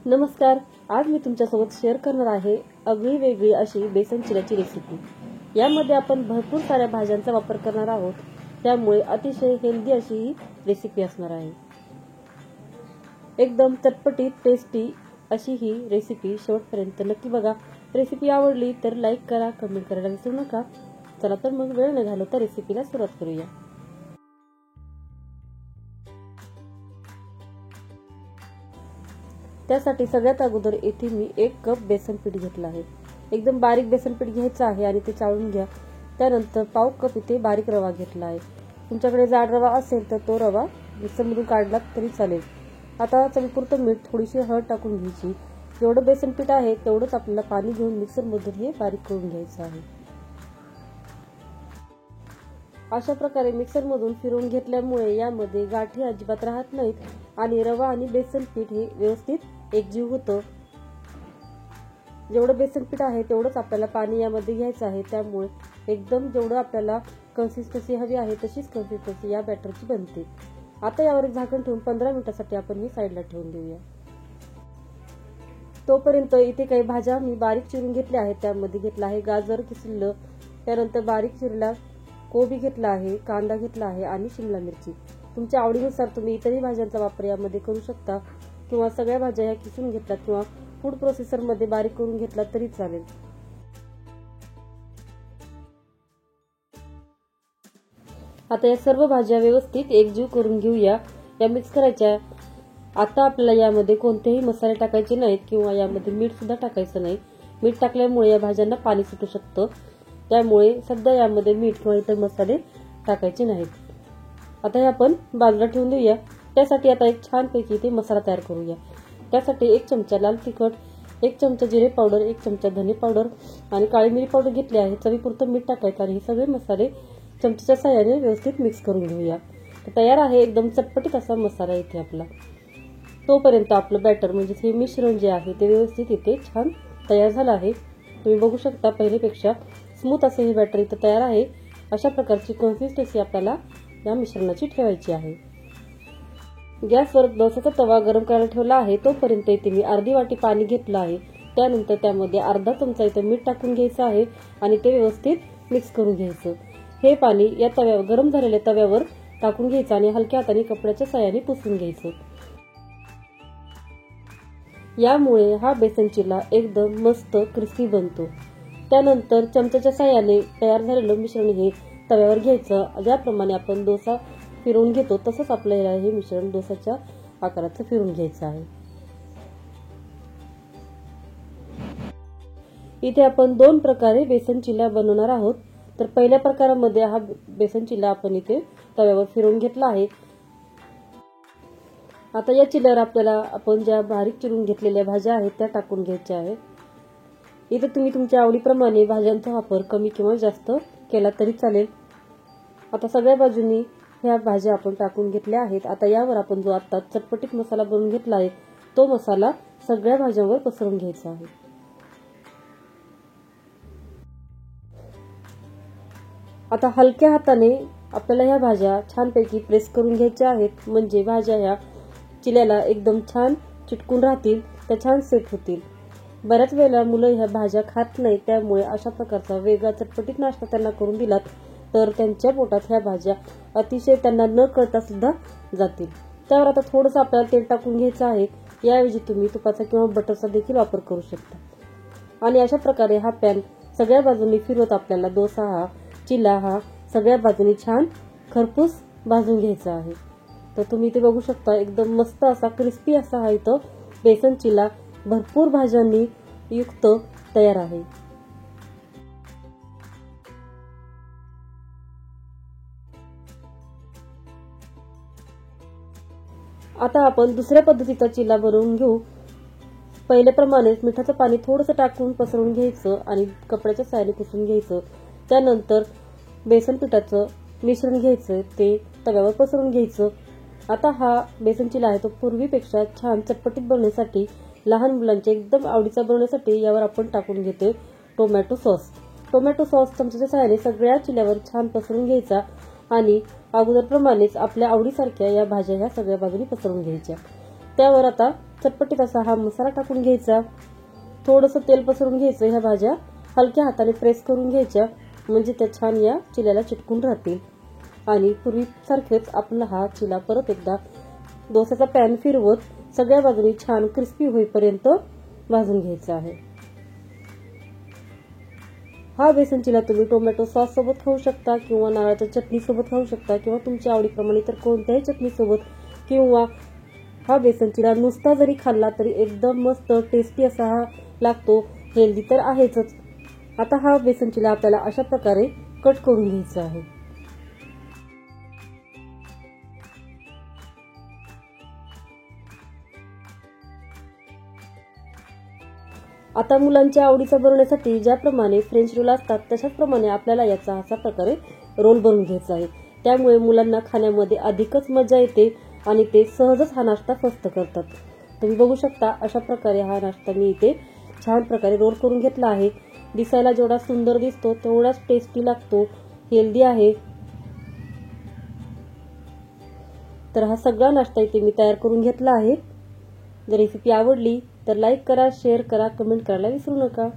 नमस्कार. आज मी तुमच्यासोबत शेअर करणार आहे आगळी वेगळी अशी बेसन चिल्याची रेसिपी. यामध्ये आपण भरपूर साऱ्या भाज्यांचा वापर करणार आहोत, त्यामुळे अतिशय हेल्दी अशी ही रेसिपी असणार आहे. एकदम चटपटीत टेस्टी अशी ही रेसिपी शेवटपर्यंत नक्की बघा. रेसिपी आवडली तर लाईक करा, कमेंट करायला विसरू नका. चला तर मग वेळ न घालवता रेसिपीला सुरुवात करूया. त्यासाठी सगळ्यात अगोदर इथे मी 1 कप बेसन पीठ घेतलं आहे. एकदम बारीक बेसन पीठ घ्यायचं आहे आणि ते चाळून घ्या. त्यानंतर पाव कप इथे बारीक रवा घेतला आहे. तुमच्याकडे जाड रवा असेल तर तो रवा मिक्सरमधून काढला तरी चालेल. आता चवीपुरतं मीठ, थोडीशी हळद टाकून घ्यायची. जेवढं बेसन पीठ आहे तेवढंच आपल्याला पाणी घेऊन मिक्सरमधून हे बारीक करून घ्यायचं आहे. अशा प्रकारे मिक्सरमधून फिरवून घेतल्यामुळे यामध्ये गाठी अजिबात राहत नाहीत आणि रवा आणि बेसन पीठ हे व्यवस्थित एकजीव होतं. जेवढं बेसन पीठ आहे तेवढंच आपल्याला पाणी यामध्ये घ्यायचं आहे. त्यामुळे एकदम जेवढं आपल्याला कन्सिस्टन्सी हवी आहे तशीच कन्सिस्टन्सी या बॅटरची बनते. आता यावर झाकण ठेवून 15 मिनिटांसाठी आपण ही साईडला ठेवून देऊया. तोपर्यंत इथे काही भाज्या मी बारीक चिरून घेतल्या आहेत. त्यामध्ये घेतला आहे गाजर किसलेलं, त्यानंतर बारीक चिरलेला कोबी घेतला आहे, कांदा घेतला आहे आणि शिमला मिरची. तुमच्या आवडीनुसार तुम्ही इतरही भाज्यांचा वापर यामध्ये करू शकता किंवा सगळ्या भाज्या ह्या किसून घेतल्यात किंवा फूड प्रोसेसर मध्ये बारीक करून घेतला तरी चालेल. आता या सर्व भाज्या व्यवस्थित एकजीव करून घेऊया. या मिक्स करायच्या. आता आपल्याला यामध्ये कोणतेही मसाले टाकायचे नाहीत किंवा यामध्ये मीठ सुद्धा टाकायचं नाही. मीठ टाकल्यामुळे या भाज्यांना पाणी सुटू शकतं. त्यामुळे सध्या यामध्ये मीठ किंवा इतर मसाले टाकायचे नाहीत. आता हे आपण बाजूला ठेवून देऊया. त्यासाठी आता एक छानपैकी इथे मसाला तयार करूया. त्यासाठी 1 चमचा लाल तिखट, 1 चमचा जिरे पावडर, 1 चमचा धने पावडर आणि काळी मिरी पावडर घेतली आहे. चवीपुरतं मीठ टाकायचं आणि हे सगळे मसाले चमच्याच्या साहाय्याने व्यवस्थित मिक्स करून घेऊया. तयार आहे एकदम चटपटीत असा मसाला इथे आपला. तोपर्यंत आपलं बॅटर म्हणजे हे मिश्रण जे आहे ते व्यवस्थित इथे छान तयार झालं आहे. तुम्ही बघू शकता पहिलेपेक्षा स्मूथ असे हे बॅटर इथे तयार आहे. अशा प्रकारची कन्सिस्टन्सी आपल्याला या मिश्रणाची ठेवायची आहे. गॅसवर डोसाचा तवा गरम करायला ठेवला आहे. तोपर्यंत इथे मी अर्धी वाटी पाणी घेतलं आहे. त्यानंतर त्यामध्ये अर्धा चमचा इथे मीठ टाकून घ्यायचं आहे आणि ते व्यवस्थित मिक्स करून घ्यायचं. हे पाणी या तव्यावर गरम झालेल्या तव्यावर टाकून घ्यायचं आणि हलक्या हाताने कपड्याच्या साहाय्याने पुसून घ्यायचं. यामुळे हा बेसन चिला एकदम मस्त क्रिस्पी बनतो. त्यानंतर चमच्याच्या साहाय्याने तयार झालेलं मिश्रण हे तव्यावर घ्यायचं. ज्याप्रमाणे आपण डोसा फिरवून घेतो तसंच आपल्याला हे मिश्रण डोसाच्या आकाराचं फिरवून घ्यायचं आहे. इथे आपण 2 प्रकारे बेसन चिला बनवणार आहोत. तर पहिल्या प्रकारामध्ये हा बेसन चिला आपण इथे तव्यावर फिरवून घेतला आहे. आता या चिल्यावर आपल्याला आपण ज्या बारीक चिरून घेतलेल्या भाज्या आहेत त्या टाकून घ्यायच्या आहेत. इथे तुम्ही तुमच्या आवडीप्रमाणे भाज्यांचा वापर कमी किंवा जास्त केला तरी चालेल. आता सगळ्या बाजूंनी ह्या भाज्या आपण टाकून घेतल्या आहेत. आता यावर आपण जो आता चटपटीत मसाला बनवून घेतला आहे तो मसाला सगळ्या भाज्यांवर पसरवून घ्यायचा आहे. आता हलक्या हाताने आपल्याला ह्या भाज्या छानपैकी प्रेस करून घ्यायच्या आहेत. म्हणजे भाज्या ह्या चिल्याला एकदम छान चिटकून राहतील, त्या छान सेट होतील. बऱ्याच वेळेला मुलं ह्या भाज्या खात नाहीत. त्यामुळे अशा प्रकारचा वेगळा चटपटीत नाश्ता त्यांना करून दिलात तर त्यांच्या पोटात ह्या भाज्या अतिशय त्यांना न कळता सुद्धा जातील. त्यावर आता थोडंसं आपल्याला तेल टाकून घ्यायचं आहे. याऐवजी तुम्ही तुपाचा किंवा बटरचा देखील वापर करू शकता. आणि अशा प्रकारे हा पॅन सगळ्या बाजूंनी फिरवत आपल्याला डोसा हा चिला हा सगळ्या बाजूंनी छान खरपूस भाजून घ्यायचा आहे. तर तुम्ही इथे बघू शकता एकदम मस्त असा क्रिस्पी असा हा इथं बेसन चिला भरपूर भाज्यांनी युक्त तयार आहे. आता आपण दुसऱ्या पद्धतीचा चिला बनवून घेऊ. पहिल्याप्रमाणेच मिठाचं पाणी थोडंसं टाकून पसरवून घ्यायचं आणि कपड्याच्या साहाय्याने पुसून घ्यायचं. त्यानंतर बेसन पिठाचं मिश्रण घ्यायचं, ते तव्यावर पसरवून घ्यायचं. आता हा बेसन चिला आहे तो पूर्वीपेक्षा छान चटपटीत बनवण्यासाठी, लहान मुलांच्या एकदम आवडीचा बनवण्यासाठी यावर आपण टाकून घेतोय टोमॅटो सॉस. टोमॅटो सॉस चमच्याच्या साहाय्याने सगळ्या चिल्यावर छान पसरवून घ्यायचा आणि अगोदरप्रमाणेच आपल्या आवडीसारख्या या भाज्या ह्या सगळ्या बाजूनी पसरवून घ्यायच्या. त्यावर आता चटपटीत असा हा मसाला टाकून घ्यायचा. थोडंसं तेल पसरून घ्यायचं. ह्या भाज्या हलक्या हाताने प्रेस करून घ्यायच्या, म्हणजे त्या छान या चिल्याला चिटकून राहतील. आणि पूर्वीसारखेच आपला हा चिला परत एकदा डोस्याचा पॅन फिरवत सगळ्या बाजूनी छान क्रिस्पी होईपर्यंत भाजून घ्यायचा आहे. हा बेसन चिला तुम्ही टोमॅटो सॉस सोबत खाऊ शकता, किंवा नारळाच्या चटणी सोबत खाऊ शकता, किंवा तुमच्या आवडीप्रमाणे तर कोणत्याही चटणी सोबत, किंवा हा बेसन चिला नुसता जरी खाल्ला तरी एकदम मस्त टेस्टी असा हा लागतो. हेल्दी तर आहेच. आता हा बेसन चिला आपल्याला अशा प्रकारे कट करून घ्यायचा आहे. आता मुलांच्या आवडीचा बनवण्यासाठी ज्याप्रमाणे फ्रेंच रोल असतात तशाच प्रमाणे आपल्याला याचा अशा प्रकारे रोल बनवून घ्यायचा आहे. त्यामुळे मुलांना खाण्यामध्ये अधिकच मजा येते आणि ते सहजच हा नाश्ता फस्त करतात. तुम्ही बघू शकता अशा प्रकारे हा नाश्ता मी इथे छान प्रकारे रोल करून घेतला आहे. दिसायला जेवढा सुंदर दिसतो तेवढाच टेस्टी लागतो, हेल्दी आहे. तर हा सगळा नाश्ता इथे मी तयार करून घेतला आहे. जर रेसिपी आवडली तर लाईक करा, शेअर करा, कमेंट करायला विसरू नका.